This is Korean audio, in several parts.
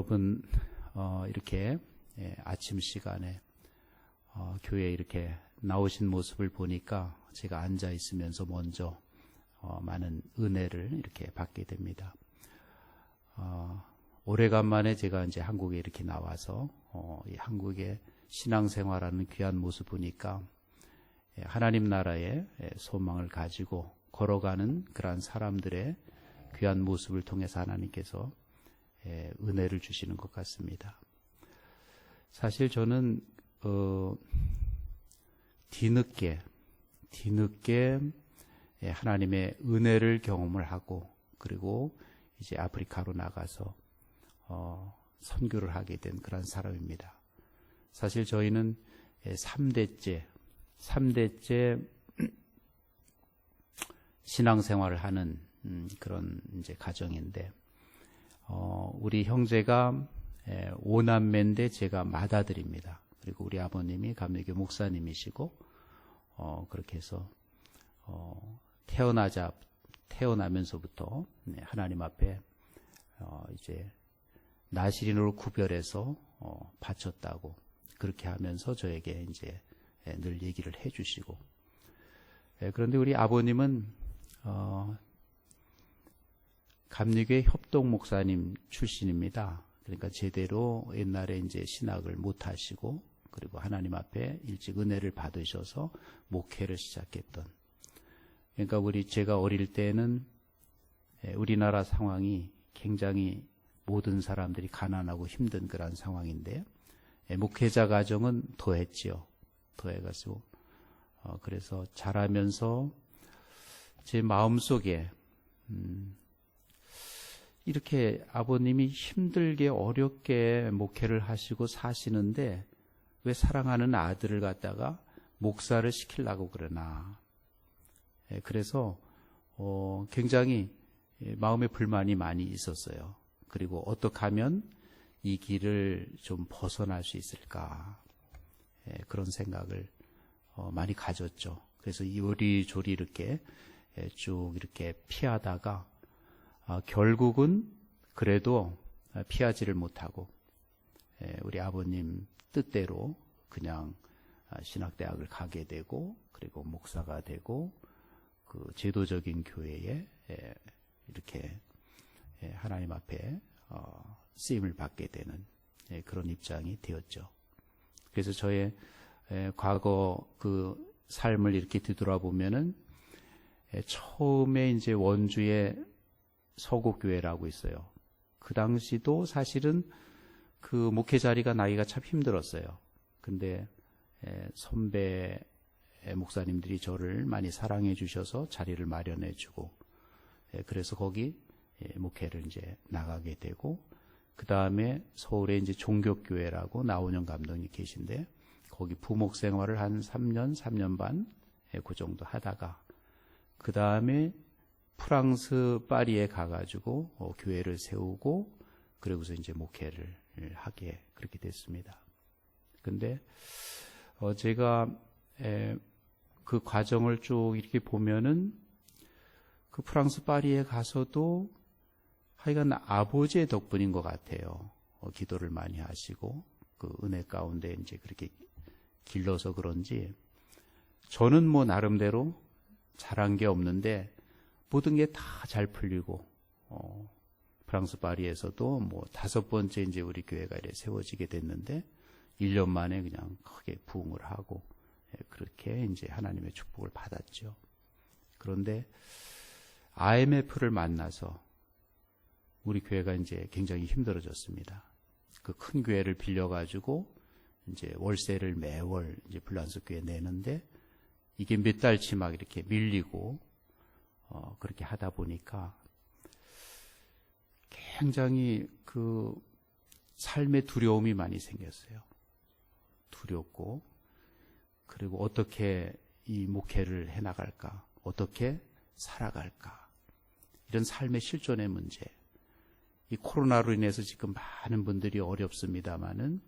여러분 이렇게 아침 시간에 교회에 이렇게 나오신 모습을 보니까 제가 앉아 있으면서 먼저 많은 은혜를 이렇게 받게 됩니다. 오래간만에 제가 이제 한국에 이렇게 나와서 이 한국의 신앙생활하는 귀한 모습 보니까 하나님 나라의 소망을 가지고 걸어가는 그러한 사람들의 귀한 모습을 통해서 하나님께서 은혜를 주시는 것 같습니다. 사실 저는 뒤늦게 하나님의 은혜를 경험을 하고 그리고 이제 아프리카로 나가서 선교를 하게 된 그런 사람입니다. 사실 저희는 3대째 신앙생활을 하는 그런 이제 가정인데 우리 형제가 5남매인데 제가 맏아들입니다. 그리고 우리 아버님이 감리교 목사님이시고 그렇게 해서 태어나면서부터 하나님 앞에 이제 나시린으로 구별해서 바쳤다고 그렇게 하면서 저에게 이제 늘 얘기를 해주시고 그런데 우리 아버님은 감리교의 협동 목사님 출신입니다. 그러니까 제대로 옛날에 이제 신학을 못 하시고 그리고 하나님 앞에 일찍 은혜를 받으셔서 목회를 시작했던. 그러니까 제가 어릴 때는 우리나라 상황이 굉장히 모든 사람들이 가난하고 힘든 그런 상황인데 목회자 가정은 더했지요. 더해가지고 그래서 자라면서 제 마음속에 이렇게 아버님이 힘들게 어렵게 목회를 하시고 사시는데 왜 사랑하는 아들을 갖다가 목사를 시키려고 그러나. 그래서 굉장히 마음에 불만이 많이 있었어요. 그리고 어떻게 하면 이 길을 좀 벗어날 수 있을까 그런 생각을 많이 가졌죠. 그래서 요리조리 이렇게 쭉 이렇게 피하다가 결국은 그래도 피하지를 못하고 우리 아버님 뜻대로 그냥 신학대학을 가게 되고 그리고 목사가 되고 그 제도적인 교회에 이렇게 하나님 앞에 쓰임을 받게 되는 그런 입장이 되었죠. 그래서 저의 과거 그 삶을 이렇게 뒤돌아보면은 처음에 이제 원주의 서곡교회라고 있어요. 그 당시도 사실은 그 목회 자리가 나기가 참 힘들었어요. 근데 선배 목사님들이 저를 많이 사랑해 주셔서 자리를 마련해 주고 그래서 거기 목회를 이제 나가게 되고 그 다음에 서울에 이제 종교교회라고 나온영 감독님 계신데 거기 부목 생활을 한 3년 반 그 정도 하다가 그 다음에 프랑스 파리에 가가지고 교회를 세우고 그러고서 이제 목회를 하게 그렇게 됐습니다. 근데 제가 그 과정을 쭉 이렇게 보면은 그 프랑스 파리에 가서도 하여간 아버지의 덕분인 것 같아요. 기도를 많이 하시고 그 은혜 가운데 이제 그렇게 길러서 그런지 저는 뭐 나름대로 잘한 게 없는데 모든 게 다 잘 풀리고 프랑스 파리에서도 뭐 5번째 이제 우리 교회가 이렇게 세워지게 됐는데 1년 만에 그냥 크게 부흥을 하고 그렇게 이제 하나님의 축복을 받았죠. 그런데 IMF를 만나서 우리 교회가 이제 굉장히 힘들어졌습니다. 그 큰 교회를 빌려가지고 이제 월세를 매월 이제 불란서 교회에 내는데 이게 몇 달치 막 이렇게 밀리고 그렇게 하다 보니까 굉장히 그 삶의 두려움이 많이 생겼어요. 두렵고 그리고 어떻게 이 목회를 해나갈까, 어떻게 살아갈까 이런 삶의 실존의 문제. 이 코로나로 인해서 지금 많은 분들이 어렵습니다만은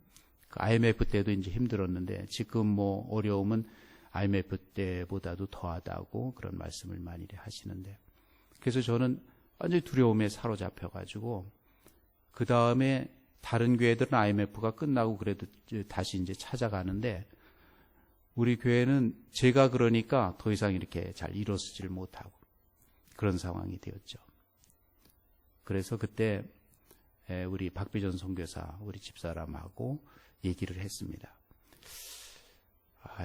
그 IMF 때도 이제 힘들었는데 지금 뭐 어려움은 IMF 때보다도 더하다고 그런 말씀을 많이 하시는데 그래서 저는 완전히 두려움에 사로잡혀가지고 그 다음에 다른 교회들은 IMF가 끝나고 그래도 다시 이제 찾아가는데 우리 교회는 제가 그러니까 더 이상 이렇게 잘 일어서질 못하고 그런 상황이 되었죠. 그래서 그때 우리 박비전 선교사 우리 집사람하고 얘기를 했습니다.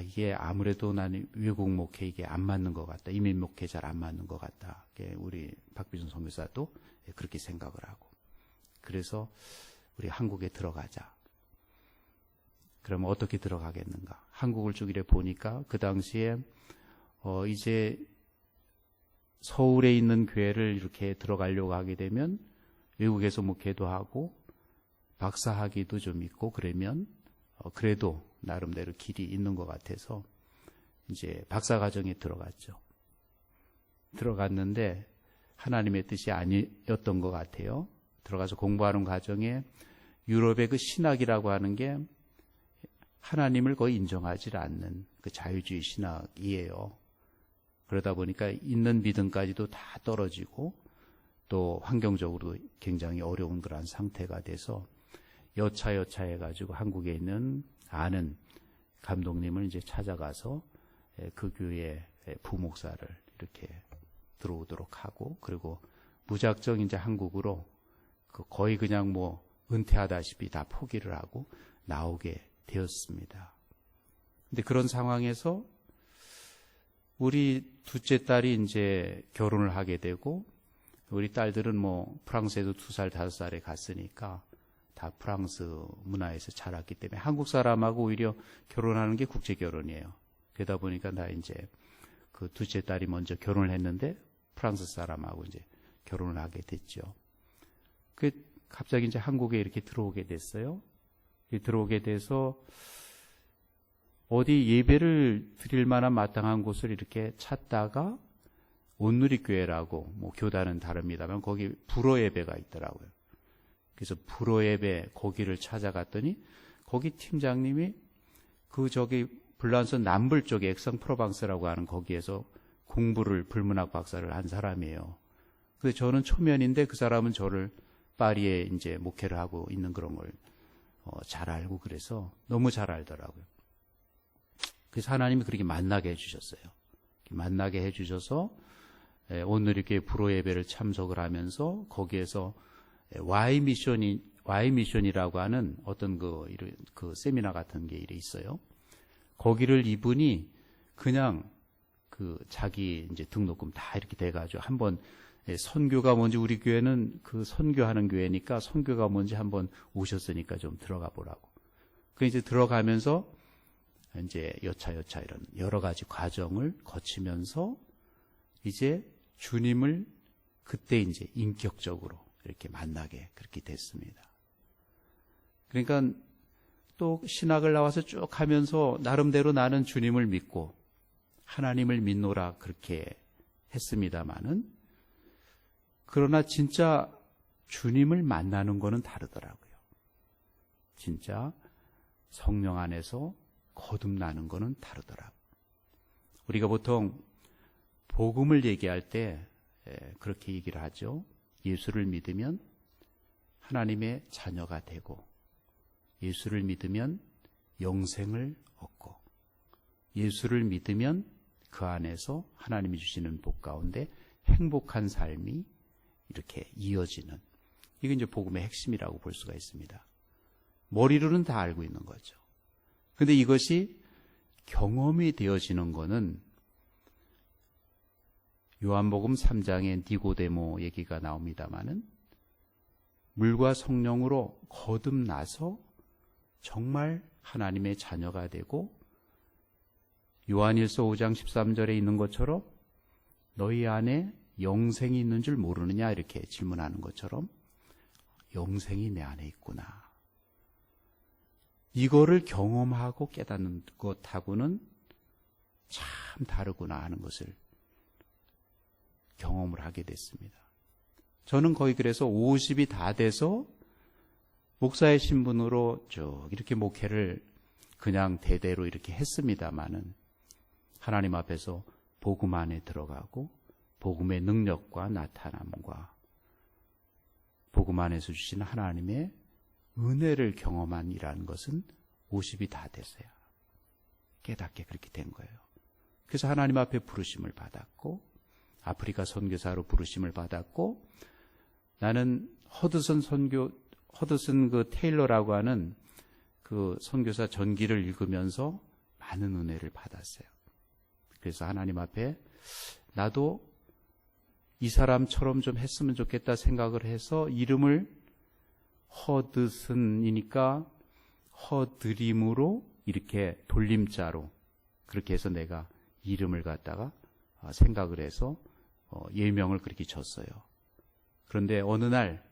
이게 아무래도 나는 외국 목회 이게 안 맞는 것 같다. 이민 목회 잘 안 맞는 것 같다. 우리 박비전 선교사도 그렇게 생각을 하고. 그래서 우리 한국에 들어가자. 그러면 어떻게 들어가겠는가? 한국을 쭉 이래 보니까 그 당시에 이제 서울에 있는 교회를 이렇게 들어가려고 하게 되면 외국에서 목회도 하고 박사학위도 좀 있고 그러면 그래도 나름대로 길이 있는 것 같아서 이제 박사과정에 들어갔죠. 들어갔는데 하나님의 뜻이 아니었던 것 같아요. 들어가서 공부하는 과정에 유럽의 그 신학이라고 하는 게 하나님을 거의 인정하지 않는 그 자유주의 신학이에요. 그러다 보니까 있는 믿음까지도 다 떨어지고 또 환경적으로 굉장히 어려운 그런 상태가 돼서 여차 해가지고 한국에 있는 아는 감독님을 이제 찾아가서 그 교회 부목사를 이렇게 들어오도록 하고 그리고 무작정 이제 한국으로 거의 그냥 뭐 은퇴하다시피 다 포기를 하고 나오게 되었습니다. 근데 그런 상황에서 우리 둘째 딸이 이제 결혼을 하게 되고 우리 딸들은 뭐 프랑스에도 2살, 5살에 갔으니까 다 프랑스 문화에서 자랐기 때문에 한국 사람하고 오히려 결혼하는 게 국제 결혼이에요. 그러다 보니까 나 이제 그 둘째 딸이 먼저 결혼을 했는데 프랑스 사람하고 이제 결혼을 하게 됐죠. 그 갑자기 이제 한국에 이렇게 들어오게 됐어요. 들어오게 돼서 어디 예배를 드릴 만한 마땅한 곳을 이렇게 찾다가 온누리교회라고 뭐 교단은 다릅니다만 거기 불어 예배가 있더라고요. 그래서 불어 예배 거기를 찾아갔더니 거기 팀장님이 저기 불란서 남불 쪽에 액성-프로방스라고 하는 거기에서 공부를 불문학 박사를 한 사람이에요. 근데 저는 초면인데 그 사람은 저를 파리에 이제 목회를 하고 있는 그런 걸 잘 알고 그래서 너무 잘 알더라고요. 그래서 하나님이 그렇게 만나게 해주셨어요. 만나게 해주셔서 온누리교회 불어 예배를 참석을 하면서 거기에서 Y 미션이라고 하는 어떤 그 세미나 같은 게 있어요. 거기를 이분이 그냥 자기 이제 등록금 다 이렇게 돼가지고 한번 선교가 뭔지 우리 교회는 그 선교하는 교회니까 선교가 뭔지 한번 오셨으니까 좀 들어가 보라고. 그 이제 들어가면서 이제 여차 이런 여러 가지 과정을 거치면서 이제 주님을 그때 이제 인격적으로 이렇게 만나게 그렇게 됐습니다. 그러니까 또 신학을 나와서 쭉 하면서 나름대로 나는 주님을 믿고 하나님을 믿노라 그렇게 했습니다마는 그러나 진짜 주님을 만나는 거는 다르더라고요. 진짜 성령 안에서 거듭나는 거는 다르더라고요. 우리가 보통 복음을 얘기할 때 그렇게 얘기를 하죠. 예수를 믿으면 하나님의 자녀가 되고 예수를 믿으면 영생을 얻고 예수를 믿으면 그 안에서 하나님이 주시는 복 가운데 행복한 삶이 이렇게 이어지는 이게 이제 복음의 핵심이라고 볼 수가 있습니다. 머리로는 다 알고 있는 거죠. 그런데 이것이 경험이 되어지는 거는 요한복음 3장에 니고데모 얘기가 나옵니다마는 물과 성령으로 거듭나서 정말 하나님의 자녀가 되고 요한일서 5장 13절에 있는 것처럼 너희 안에 영생이 있는 줄 모르느냐 이렇게 질문하는 것처럼 영생이 내 안에 있구나. 이거를 경험하고 깨닫는 것하고는 참 다르구나 하는 것을 경험을 하게 됐습니다. 저는 거의 그래서 50이 다 돼서 목사의 신분으로 쭉 이렇게 목회를 그냥 대대로 이렇게 했습니다마는 하나님 앞에서 복음 안에 들어가고 복음의 능력과 나타남과 복음 안에서 주시는 하나님의 은혜를 경험한 이라는 것은 50이 다 됐어요. 깨닫게 그렇게 된 거예요. 그래서 하나님 앞에 부르심을 받았고, 아프리카 선교사로 부르심을 받았고, 나는 허드슨 그 테일러라고 하는 그 선교사 전기를 읽으면서 많은 은혜를 받았어요. 그래서 하나님 앞에 나도 이 사람처럼 좀 했으면 좋겠다 생각을 해서 이름을 허드슨이니까 허드림으로 이렇게 돌림자로 그렇게 해서 내가 이름을 갖다가 생각을 해서 예명을 그렇게 줬어요. 그런데 어느 날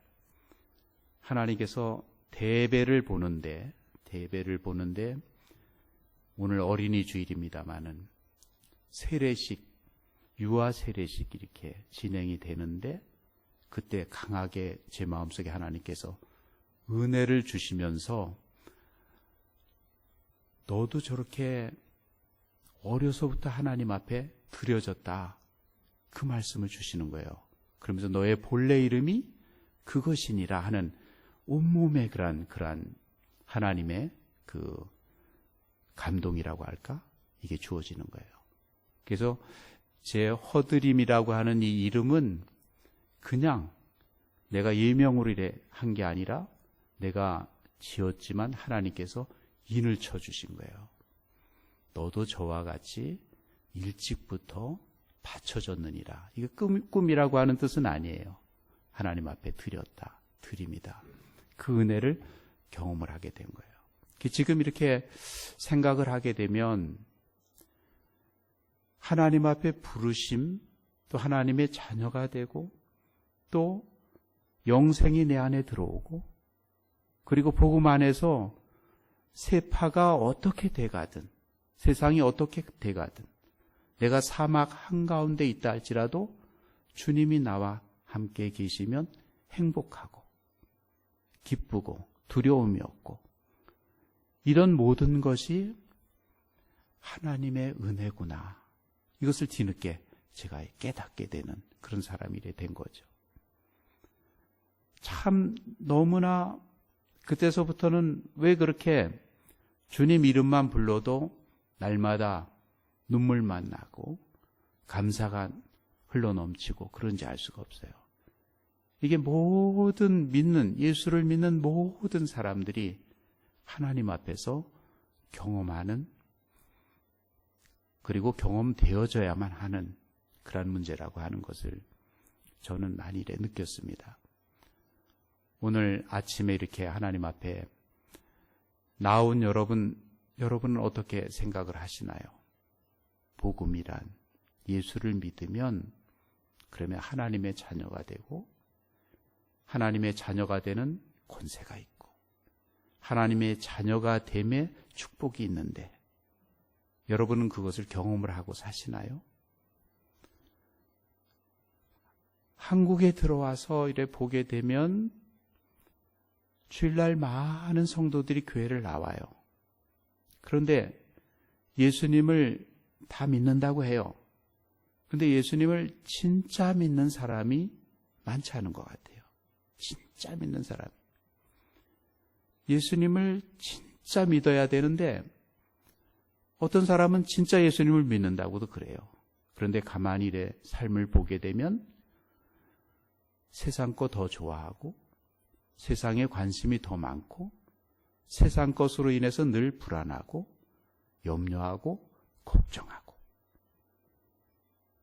하나님께서 대배를 보는데 오늘 어린이 주일입니다마는 세례식, 유아 세례식 이렇게 진행이 되는데 그때 강하게 제 마음속에 하나님께서 은혜를 주시면서 너도 저렇게 어려서부터 하나님 앞에 드려졌다. 그 말씀을 주시는 거예요. 그러면서 너의 본래 이름이 그것이니라 하는 온몸의 그러한 하나님의 그 감동이라고 할까? 이게 주어지는 거예요. 그래서 제 허드림이라고 하는 이 이름은 그냥 내가 예명으로 한 게 아니라 내가 지었지만 하나님께서 인을 쳐주신 거예요. 너도 저와 같이 일찍부터 바쳐졌느니라. 이게 꿈이라고 하는 뜻은 아니에요. 하나님 앞에 드립니다. 그 은혜를 경험을 하게 된 거예요. 지금 이렇게 생각을 하게 되면 하나님 앞에 부르심, 또 하나님의 자녀가 되고, 또 영생이 내 안에 들어오고, 그리고 복음 안에서 세파가 어떻게 돼가든, 세상이 어떻게 돼가든, 내가 사막 한가운데 있다 할지라도 주님이 나와 함께 계시면 행복하고, 기쁘고, 두려움이 없고, 이런 모든 것이 하나님의 은혜구나. 이것을 뒤늦게 제가 깨닫게 되는 그런 사람이 된 거죠. 참 너무나 그때서부터는 왜 그렇게 주님 이름만 불러도 날마다 눈물만 나고 감사가 흘러넘치고 그런지 알 수가 없어요. 이게 모든 예수를 믿는 모든 사람들이 하나님 앞에서 경험하는, 그리고 경험되어져야만 하는 그런 문제라고 하는 것을 저는 만일에 느꼈습니다. 오늘 아침에 이렇게 하나님 앞에 나온 여러분은 어떻게 생각을 하시나요? 복음이란 예수를 믿으면 그러면 하나님의 자녀가 되고, 하나님의 자녀가 되는 권세가 있고, 하나님의 자녀가 됨의 축복이 있는데 여러분은 그것을 경험을 하고 사시나요? 한국에 들어와서 이래 보게 되면 주일날 많은 성도들이 교회를 나와요. 그런데 예수님을 다 믿는다고 해요. 그런데 예수님을 진짜 믿는 사람이 많지 않은 것 같아요. 진짜 믿는 사람. 예수님을 진짜 믿어야 되는데 어떤 사람은 진짜 예수님을 믿는다고도 그래요. 그런데 가만히 이래 삶을 보게 되면 세상 거 더 좋아하고, 세상에 관심이 더 많고, 세상 것으로 인해서 늘 불안하고 염려하고 걱정하고,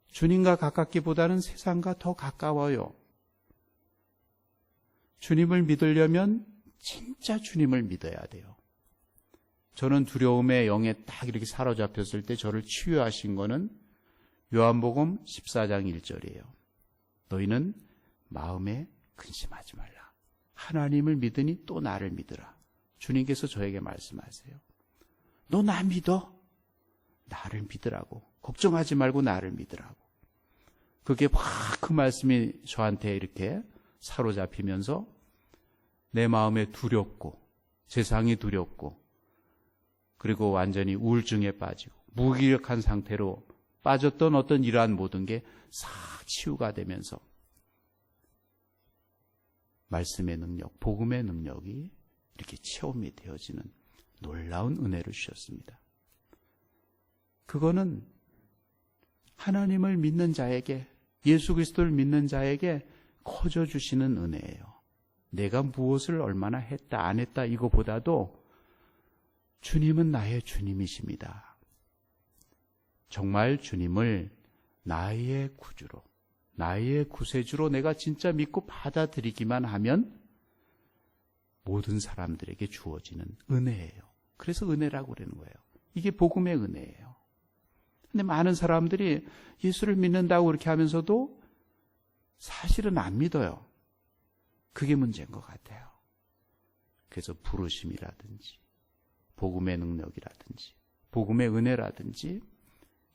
주님과 가깝기보다는 세상과 더 가까워요. 주님을 믿으려면 진짜 주님을 믿어야 돼요. 저는 두려움의 영에 딱 이렇게 사로잡혔을 때 저를 치유하신 거는 요한복음 14장 1절이에요. 너희는 마음에 근심하지 말라. 하나님을 믿으니 또 나를 믿으라. 주님께서 저에게 말씀하세요. 너 나 믿어? 나를 믿으라고. 걱정하지 말고 나를 믿으라고. 그게 막 그 말씀이 저한테 이렇게 사로잡히면서 내 마음에 두렵고, 세상이 두렵고, 그리고 완전히 우울증에 빠지고 무기력한 상태로 빠졌던 어떤 이러한 모든 게 싹 치유가 되면서 말씀의 능력, 복음의 능력이 이렇게 체험이 되어지는 놀라운 은혜를 주셨습니다. 그거는 하나님을 믿는 자에게, 예수 그리스도를 믿는 자에게 커져 주시는 은혜예요. 내가 무엇을 얼마나 했다 안 했다 이거보다도 주님은 나의 주님이십니다. 정말 주님을 나의 구주로, 나의 구세주로 내가 진짜 믿고 받아들이기만 하면 모든 사람들에게 주어지는 은혜예요. 그래서 은혜라고 그러는 거예요. 이게 복음의 은혜예요. 근데 많은 사람들이 예수를 믿는다고 그렇게 하면서도 사실은 안 믿어요. 그게 문제인 것 같아요. 그래서 부르심이라든지 복음의 능력이라든지 복음의 은혜라든지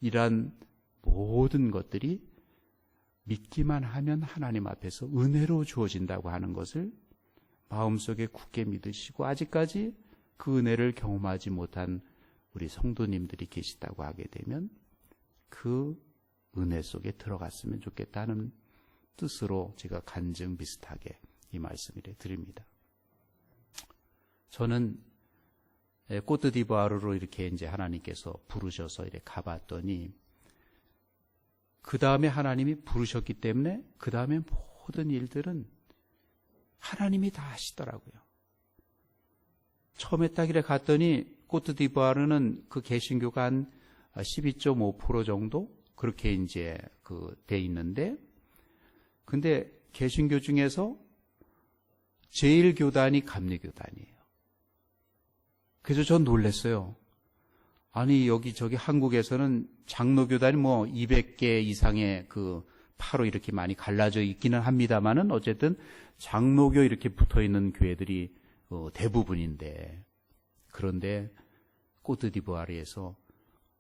이러한 모든 것들이 믿기만 하면 하나님 앞에서 은혜로 주어진다고 하는 것을 마음속에 굳게 믿으시고, 아직까지 그 은혜를 경험하지 못한 우리 성도님들이 계시다고 하게 되면 그 은혜 속에 들어갔으면 좋겠다는 뜻으로 제가 간증 비슷하게 이 말씀을 드립니다. 저는 코트디부아르로 이렇게 이제 하나님께서 부르셔서 이렇게 가봤더니, 그 다음에 하나님이 부르셨기 때문에 그 다음에 모든 일들은 하나님이 다 하시더라고요. 처음에 딱 이래 갔더니 코트디부아르는 그 개신교가 한 12.5% 정도 그렇게 이제 돼 있는데, 근데 개신교 중에서 제일 교단이 감리교단이에요. 그래서 전 놀랐어요. 아니 여기 한국에서는 장로교단이 뭐 200개 이상의 파로 이렇게 많이 갈라져 있기는 합니다만은 어쨌든 장로교 이렇게 붙어 있는 교회들이 대부분인데, 그런데 코트디부아르에서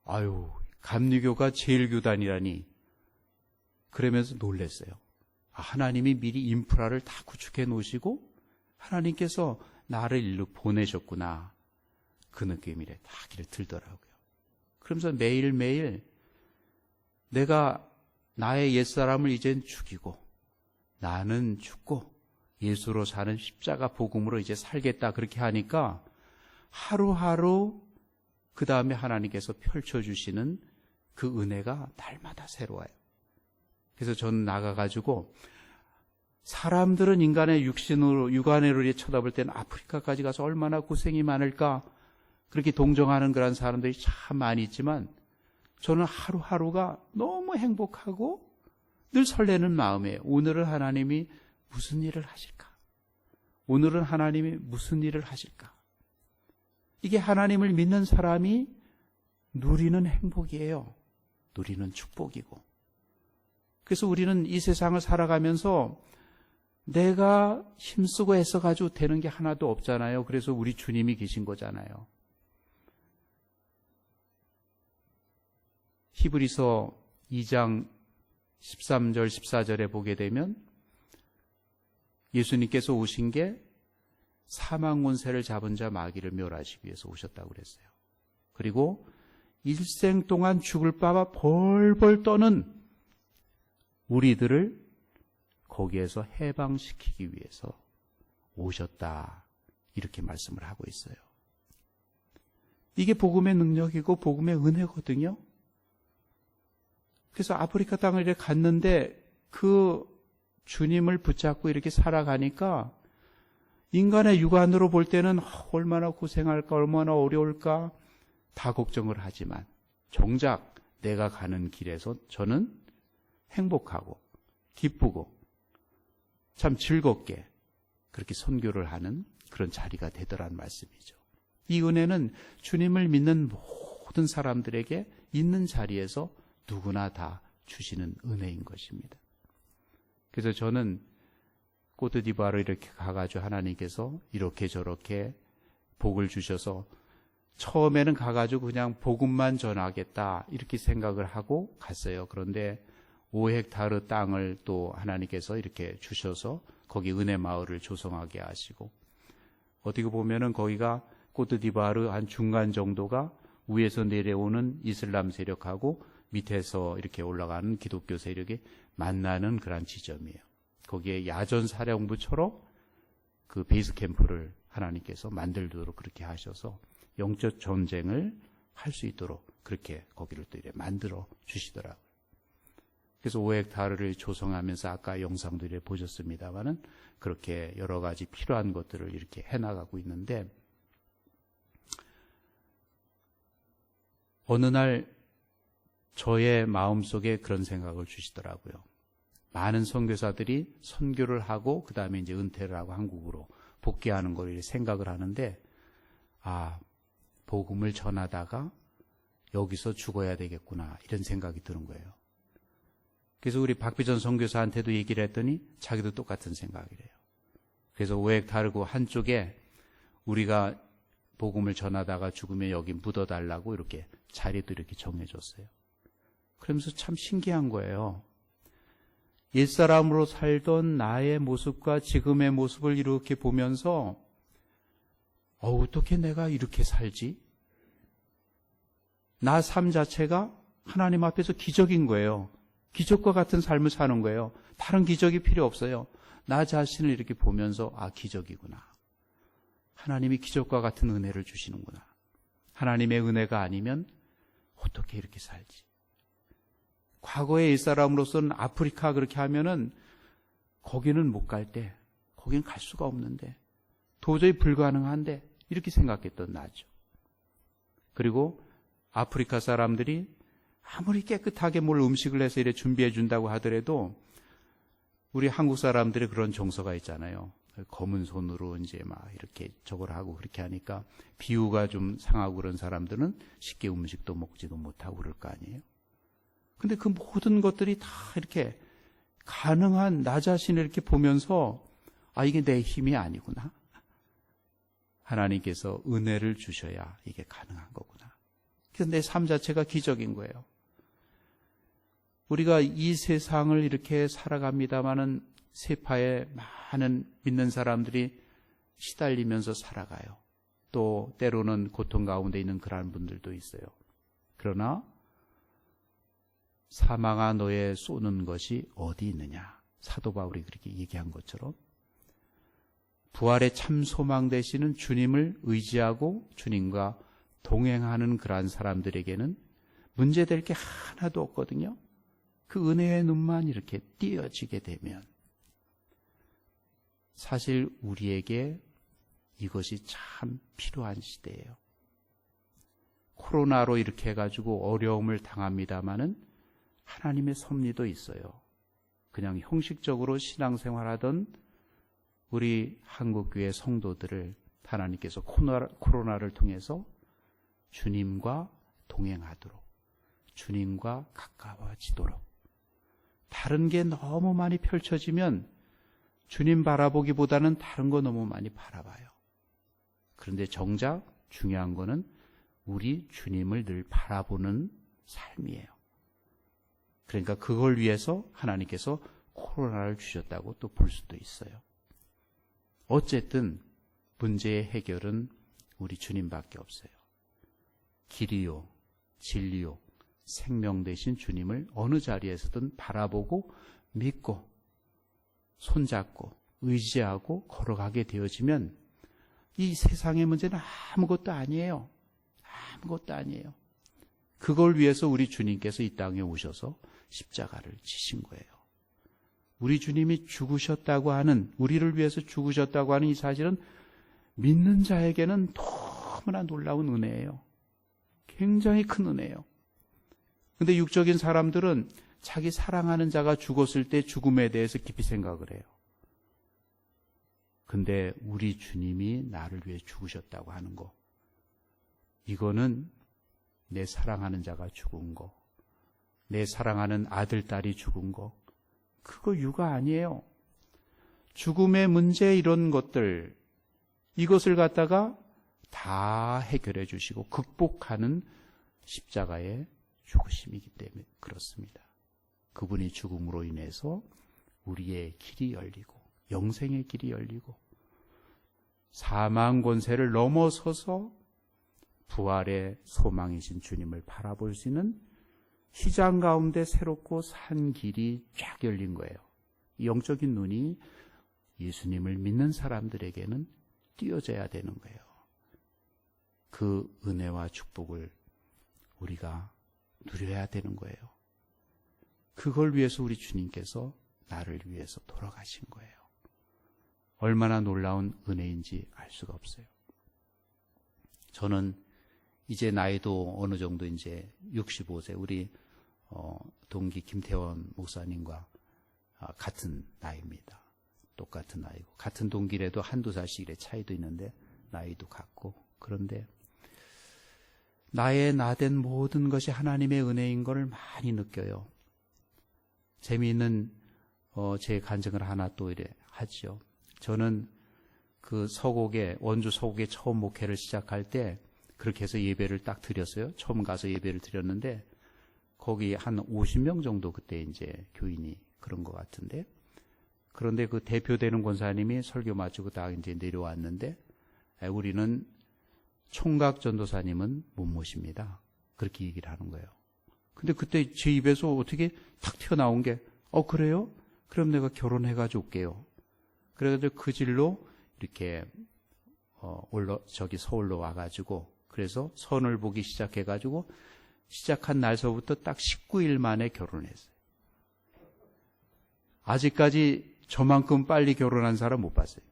아유 감리교가 제일 교단이라니, 그러면서 놀랐어요. 하나님이 미리 인프라를 다 구축해 놓으시고 하나님께서 나를 일로 보내셨구나, 그 느낌이 딱 들더라고요. 그러면서 매일매일 내가 나의 옛사람을 이젠 죽이고 나는 죽고 예수로 사는 십자가 복음으로 이제 살겠다, 그렇게 하니까 하루하루 그 다음에 하나님께서 펼쳐주시는 그 은혜가 날마다 새로워요. 그래서 저는 나가가지고, 사람들은 인간의 육안으로 쳐다볼 때는 아프리카까지 가서 얼마나 고생이 많을까, 그렇게 동정하는 그런 사람들이 참 많이 있지만, 저는 하루하루가 너무 행복하고 늘 설레는 마음이에요. 오늘은 하나님이 무슨 일을 하실까? 오늘은 하나님이 무슨 일을 하실까? 이게 하나님을 믿는 사람이 누리는 행복이에요. 누리는 축복이고. 그래서 우리는 이 세상을 살아가면서 내가 힘쓰고 애써가지고 되는 게 하나도 없잖아요. 그래서 우리 주님이 계신 거잖아요. 히브리서 2장 13절 14절에 보게 되면 예수님께서 오신 게 사망 권세를 잡은 자 마귀를 멸하시기 위해서 오셨다고 그랬어요. 그리고 일생 동안 죽을 바와 벌벌 떠는 우리들을 거기에서 해방시키기 위해서 오셨다, 이렇게 말씀을 하고 있어요. 이게 복음의 능력이고 복음의 은혜거든요. 그래서 아프리카 땅을 이렇게 갔는데 그 주님을 붙잡고 이렇게 살아가니까 인간의 육안으로 볼 때는 얼마나 고생할까, 얼마나 어려울까 다 걱정을 하지만 정작 내가 가는 길에서 저는 행복하고 기쁘고 참 즐겁게 그렇게 선교를 하는 그런 자리가 되더란 말씀이죠. 이 은혜는 주님을 믿는 모든 사람들에게 있는 자리에서 누구나 다 주시는 은혜인 것입니다. 그래서 저는 코트디부아르 이렇게 가가지고 하나님께서 이렇게 저렇게 복을 주셔서 처음에는 가가지고 그냥 복음만 전하겠다 이렇게 생각을 하고 갔어요. 그런데 5헥타르 땅을 또 하나님께서 이렇게 주셔서 거기 은혜 마을을 조성하게 하시고, 어떻게 보면은 거기가 코트디부아르 한 중간 정도가 위에서 내려오는 이슬람 세력하고 밑에서 이렇게 올라가는 기독교 세력이 만나는 그런 지점이에요. 거기에 야전 사령부처럼 그 베이스 캠프를 하나님께서 만들도록 그렇게 하셔서 영적 전쟁을 할 수 있도록 그렇게 거기를 또 이렇게 만들어 주시더라고요. 그래서 오획타르를 조성하면서 아까 영상도 이렇게 보셨습니다만은 그렇게 여러 가지 필요한 것들을 이렇게 해나가고 있는데, 어느 날 저의 마음속에 그런 생각을 주시더라고요. 많은 선교사들이 선교를 하고 그 다음에 이제 은퇴를 하고 한국으로 복귀하는 걸 생각을 하는데, 복음을 전하다가 여기서 죽어야 되겠구나 이런 생각이 드는 거예요. 그래서 우리 박비전 선교사한테도 얘기를 했더니 자기도 똑같은 생각이래요. 그래서 오획타르고 한쪽에 우리가 복음을 전하다가 죽으면 여기 묻어달라고 이렇게 자리도 이렇게 정해줬어요. 그러면서 참 신기한 거예요. 옛사람으로 살던 나의 모습과 지금의 모습을 이렇게 보면서 어떻게 내가 이렇게 살지? 나 삶 자체가 하나님 앞에서 기적인 거예요. 기적과 같은 삶을 사는 거예요. 다른 기적이 필요 없어요. 나 자신을 이렇게 보면서 기적이구나. 하나님이 기적과 같은 은혜를 주시는구나. 하나님의 은혜가 아니면 어떻게 이렇게 살지? 과거의 옛사람으로서는 아프리카 그렇게 하면은 거기는 못 갈 때, 거긴 갈 수가 없는데, 도저히 불가능한데 이렇게 생각했던 나죠. 그리고 아프리카 사람들이 아무리 깨끗하게 뭘 음식을 해서 이렇게 준비해 준다고 하더라도 우리 한국 사람들의 그런 정서가 있잖아요. 검은 손으로 이제 막 이렇게 저걸 하고 그렇게 하니까 비유가 좀 상하고 그런 사람들은 쉽게 음식도 먹지도 못하고 그럴 거 아니에요. 근데 그 모든 것들이 다 이렇게 가능한 나 자신을 이렇게 보면서 이게 내 힘이 아니구나. 하나님께서 은혜를 주셔야 이게 가능한 거구나. 그래서 내 삶 자체가 기적인 거예요. 우리가 이 세상을 이렇게 살아갑니다마는 세파에 많은 믿는 사람들이 시달리면서 살아가요. 또 때로는 고통 가운데 있는 그런 분들도 있어요. 그러나 사망아 너의 쏘는 것이 어디 있느냐. 사도 바울이 그렇게 얘기한 것처럼 부활의 참 소망 되시는 주님을 의지하고 주님과 동행하는 그러한 사람들에게는 문제될 게 하나도 없거든요. 그 은혜의 눈만 이렇게 띄어지게 되면 사실 우리에게 이것이 참 필요한 시대예요. 코로나로 이렇게 해가지고 어려움을 당합니다마는 하나님의 섭리도 있어요. 그냥 형식적으로 신앙생활하던 우리 한국교회 성도들을 하나님께서 코로나를 통해서 주님과 동행하도록, 주님과 가까워지도록. 다른 게 너무 많이 펼쳐지면 주님 바라보기보다는 다른 거 너무 많이 바라봐요. 그런데 정작 중요한 거는 우리 주님을 늘 바라보는 삶이에요. 그러니까 그걸 위해서 하나님께서 코로나를 주셨다고 또 볼 수도 있어요. 어쨌든 문제의 해결은 우리 주님밖에 없어요. 길이요, 진리요, 생명 되신 주님을 어느 자리에서든 바라보고 믿고 손잡고 의지하고 걸어가게 되어지면 이 세상의 문제는 아무것도 아니에요. 아무것도 아니에요. 그걸 위해서 우리 주님께서 이 땅에 오셔서 십자가를 지신 거예요. 우리 주님이 죽으셨다고 하는, 우리를 위해서 죽으셨다고 하는 이 사실은 믿는 자에게는 너무나 놀라운 은혜예요. 굉장히 큰 은혜예요. 근데 육적인 사람들은 자기 사랑하는 자가 죽었을 때 죽음에 대해서 깊이 생각을 해요. 근데 우리 주님이 나를 위해 죽으셨다고 하는 거, 이거는 내 사랑하는 자가 죽은 거, 내 사랑하는 아들, 딸이 죽은 거, 그거 유가 아니에요. 죽음의 문제 이런 것들, 이것을 갖다가 다 해결해 주시고 극복하는 십자가의 죽으심이기 때문에 그렇습니다. 그분이 죽음으로 인해서 우리의 길이 열리고 영생의 길이 열리고 사망 권세를 넘어서서 부활의 소망이신 주님을 바라볼 수 있는 시장 가운데 새롭고 산 길이 쫙 열린 거예요. 영적인 눈이 예수님을 믿는 사람들에게는 띄어져야 되는 거예요. 그 은혜와 축복을 우리가 누려야 되는 거예요. 그걸 위해서 우리 주님께서 나를 위해서 돌아가신 거예요. 얼마나 놀라운 은혜인지 알 수가 없어요. 저는 이제 나이도 어느 정도 이제 65세, 우리 동기 김태원 목사님과 같은 나이입니다. 똑같은 나이고, 같은 동기라도 한두 살씩의 차이도 있는데 나이도 같고, 그런데 나의 나된 모든 것이 하나님의 은혜인 걸 많이 느껴요. 재미있는 제 간증을 하나 또 이래 하죠. 저는 그 서곡에, 원주 서곡에 처음 목회를 시작할 때 그렇게 해서 예배를 딱 드렸어요. 처음 가서 예배를 드렸는데 거기 한 50명 정도 그때 이제 교인이 그런 것 같은데, 그런데 그 대표되는 권사님이 설교 마치고 다 이제 내려왔는데 우리는 총각 전도사님은 못 모십니다. 그렇게 얘기를 하는 거예요. 근데 그때 제 입에서 어떻게 탁 튀어나온 게, 그래요? 그럼 내가 결혼해가지고 올게요. 그래가지고 그 질로 이렇게 서울로 와가지고, 그래서 선을 보기 시작해가지고 시작한 날서부터 딱 19일 만에 결혼했어요. 아직까지 저만큼 빨리 결혼한 사람 못 봤어요.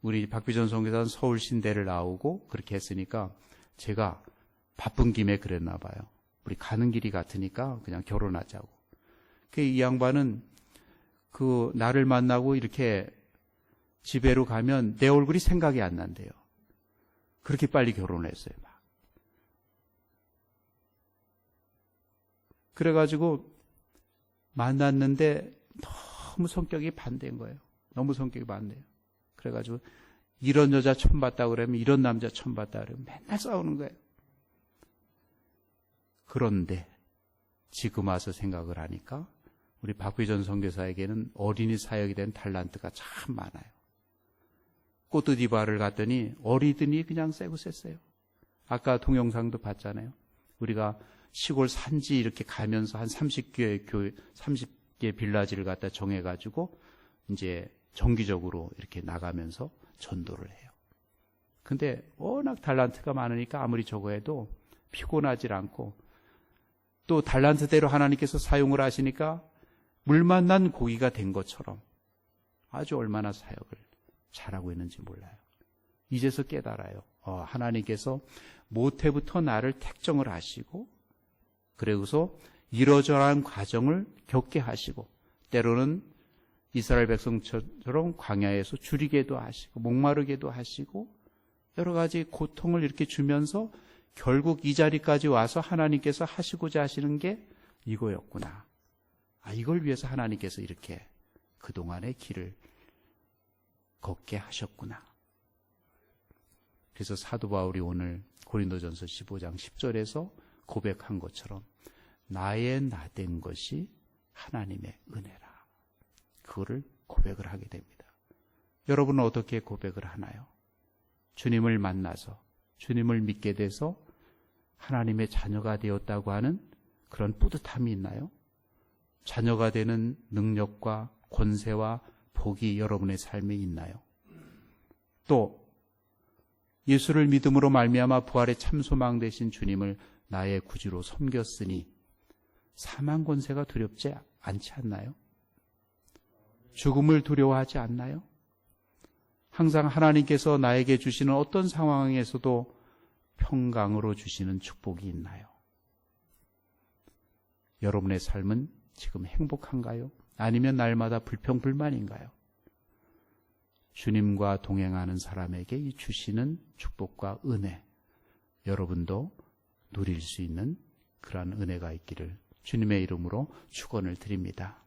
우리 박비전 선교사는 서울 신대를 나오고 그렇게 했으니까 제가 바쁜 김에 그랬나 봐요. 우리 가는 길이 같으니까 그냥 결혼하자고. 이 양반은 그 나를 만나고 이렇게 집에로 가면 내 얼굴이 생각이 안 난대요. 그렇게 빨리 결혼을 했어요. 막. 그래가지고 만났는데 너무 성격이 반대인 거예요. 너무 성격이 반대예요. 그래가지고 이런 여자 처음 봤다 그러면, 이런 남자 처음 봤다 그러면 맨날 싸우는 거예요. 그런데 지금 와서 생각을 하니까 우리 박휘전 선교사에게는 어린이 사역에 대한 탤런트가 참 많아요. 꼬트디부아르를 갔더니 어리더니 그냥 세고 셌어요. 아까 동영상도 봤잖아요. 우리가 시골 산지 이렇게 가면서 한 30개 빌라지를 갖다 정해가지고 이제 정기적으로 이렇게 나가면서 전도를 해요. 근데 워낙 탤런트가 많으니까 아무리 저거 해도 피곤하지 않고, 또 탤런트대로 하나님께서 사용을 하시니까 물 만난 고기가 된 것처럼 아주 얼마나 사역을 잘하고 있는지 몰라요. 이제서 깨달아요. 하나님께서 모태부터 나를 택정을 하시고, 그리고서 이러저러한 과정을 겪게 하시고, 때로는 이스라엘 백성처럼 광야에서 줄이게도 하시고 목마르게도 하시고 여러 가지 고통을 이렇게 주면서 결국 이 자리까지 와서 하나님께서 하시고자 하시는 게 이거였구나. 이걸 위해서 하나님께서 이렇게 그동안의 길을 걷게 하셨구나. 그래서 사도 바울이 오늘 고린도전서 15장 10절에서 고백한 것처럼 나의 나된 것이 하나님의 은혜라. 그거를 고백을 하게 됩니다. 여러분은 어떻게 고백을 하나요? 주님을 만나서, 주님을 믿게 돼서 하나님의 자녀가 되었다고 하는 그런 뿌듯함이 있나요? 자녀가 되는 능력과 권세와 복이 여러분의 삶에 있나요? 또 예수를 믿음으로 말미암아 부활의 참소망 되신 주님을 나의 구주로 섬겼으니 사망 권세가 두렵지 않지 않나요? 죽음을 두려워하지 않나요? 항상 하나님께서 나에게 주시는 어떤 상황에서도 평강으로 주시는 축복이 있나요? 여러분의 삶은 지금 행복한가요? 아니면 날마다 불평불만인가요? 주님과 동행하는 사람에게 이 주시는 축복과 은혜, 여러분도 누릴 수 있는 그러한 은혜가 있기를 주님의 이름으로 축원을 드립니다.